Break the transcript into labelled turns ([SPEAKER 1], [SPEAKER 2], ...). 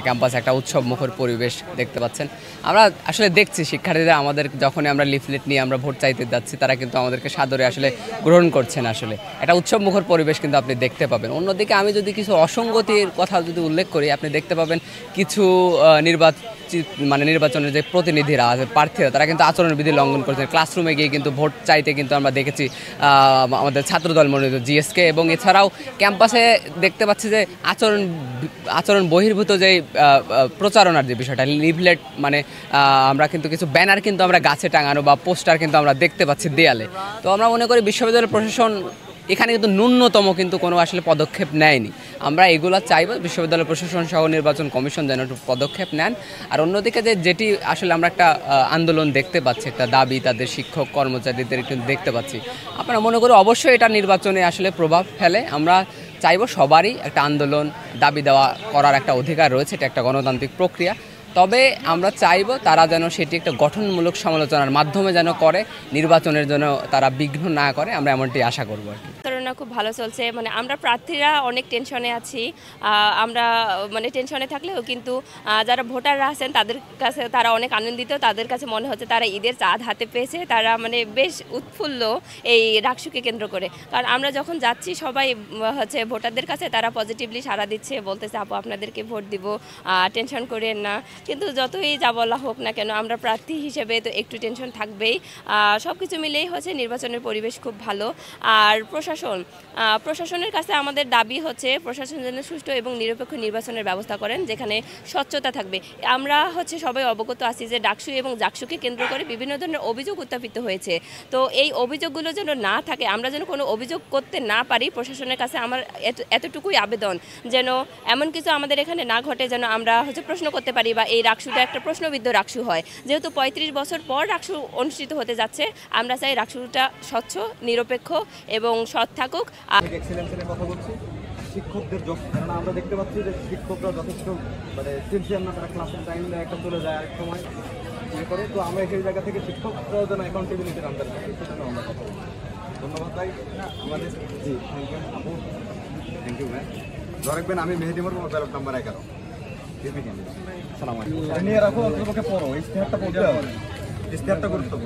[SPEAKER 1] ক্যাম্পাসে একটা উৎসব মুখর পরিবেশ দেখতে পাচ্ছেন। আমরা আসলে দেখছি শিক্ষার্থীরা আমাদের যখনই আমরা লিফলেট নিয়ে আমরা ভোট চাইতে যাচ্ছি তারা কিন্তু আমাদেরকে সাদরে আসলে গ্রহণ করছেন। আসলে একটা উৎসব মুখর পরিবেশ কিন্তু আপনি দেখতে পাবেন। অন্যদিকে আমি যদি কিছু অসঙ্গতির কথা যদি উল্লেখ করি, আপনি দেখতে পাবেন কিছু নির্বাচনের যে প্রতিনিধিরা আছে, প্রার্থীরা, তারা কিন্তু আচরণবিধি লঙ্ঘন করছেন। ক্লাসরুমে গিয়ে কিন্তু ভোট চাইতে কিন্তু আমরা দেখেছি আমাদের ছাত্রদল মনোনীত জিএসকে, এবং এছাড়াও ক্যাম্পাসে দেখতে পাচ্ছি যে আচরণ বহির্ভূত যে প্রচারণার যে বিষয়টা, লিফলেট আমরা কিন্তু কিছু ব্যানার কিন্তু আমরা গাছে টাঙানো বা পোস্টার কিন্তু আমরা দেখতে পাচ্ছি দেয়ালে। তো আমরা মনে করি বিশ্ববিদ্যালয় প্রশাসন এখানে কিন্তু ন্যূনতম কিন্তু কোনো আসলে পদক্ষেপ নেয়নি। আমরা এগুলো চাইব বিশ্ববিদ্যালয় প্রশাসন সহ নির্বাচন কমিশন যেন একটু পদক্ষেপ নেন। আর অন্যদিকে যেটি আসলে আমরা একটা আন্দোলন দেখতে পাচ্ছি, একটা দাবি তাদের শিক্ষক কর্মচারীদের একটু দেখতে পাচ্ছি, আমরা মনে করি অবশ্যই এটা নির্বাচনে আসলে প্রভাব ফেলে। আমরা চাইব সবারই একটা আন্দোলন দাবি দেওয়া করার একটা অধিকার রয়েছে, এটা একটা গণতান্ত্রিক প্রক্রিয়া। তবে আমরা চাইব তারা যেন সেটি একটা গঠনমূলক সমালোচনার মাধ্যমে যেন করে, নির্বাচনের জন্য তারা বিঘ্ন না করে, আমরা এমনটি আশা করব আর কি।
[SPEAKER 2] খুব ভালো চলছে, আমরা প্রার্থীরা অনেক টেনশনে আছি। আমরা টেনশনে থাকলেও কিন্তু যারা ভোটাররা আছেন তাদের কাছে তারা অনেক আনন্দিত। তাদের কাছে মনে হচ্ছে তারা ঈদের চাঁদ হাতে পেয়েছে। তারা বেশ উৎফুল্ল এই ডাকসুকে কেন্দ্র করে। কারণ আমরা যখন যাচ্ছি সবাই ভোটারদের কাছে তারা পজিটিভলি সাড়া দিচ্ছে, বলতেছে আপু আপনাদেরকে ভোট দিব, টেনশন করেন না। কিন্তু যতই যা বলা হোক না কেন, আমরা প্রার্থী হিসেবে তো একটু টেনশন থাকবেই। সব কিছু মিলেই নির্বাচনের পরিবেশ খুব ভালো। আর প্রশাসনের কাছে আমাদের দাবি হচ্ছে প্রশাসন যেন সুষ্ঠু এবং নিরপেক্ষ নির্বাচনের ব্যবস্থা করেন, যেখানে স্বচ্ছতা থাকবে। আমরা সবাই অবগত আছি যে ডাকসু এবং জাকসুকে কেন্দ্র করে বিভিন্ন ধরনের অভিযোগ উত্থাপিত হয়েছে। তো এই অভিযোগগুলো যেন না থাকে, আমরা যেন কোনো অভিযোগ করতে না পারি। প্রশাসনের কাছে আমার এতটুকুই আবেদন, যেন এমন কিছু আমাদের এখানে না ঘটে, যেন আমরা প্রশ্ন করতে পারি বা এই রাকসুটা একটা প্রশ্নবিদ্ধ রাকসু হয়। যেহেতু 35 বছর পর রাকসু অনুষ্ঠিত হতে যাচ্ছে, আমরা চাই রাকসুটা স্বচ্ছ, নিরপেক্ষ এবং সৎ থাকুক।
[SPEAKER 3] কথা বলছি শিক্ষকদের, কারণ আমরা দেখতে পাচ্ছি যে শিক্ষকরা যথেষ্ট সিনসিয়ার না, তারা ক্লাসের টাইম একটা চলে যায় আরেক সময় ইয়ে করে। তো আমরা সেই জায়গা থেকে শিক্ষকরাও যেন অ্যাকাউন্টেবিলিটির আন্ডার থাকে, সেটা আমরা কথা বলছি। ধন্যবাদ ভাই আমাদের। জি থ্যাংক ইউ আপু, থ্যাংক ইউ ভাই। ধরেকবেন আমি মেহেদি মোর ব্যালট নাম্বার 11 নিয়ে রাখো, অন্ততপক্ষে পড়ো, ইশতেহারটা পড়তে হবে, ইশতেহারটা গুরুত্বপূর্ণ।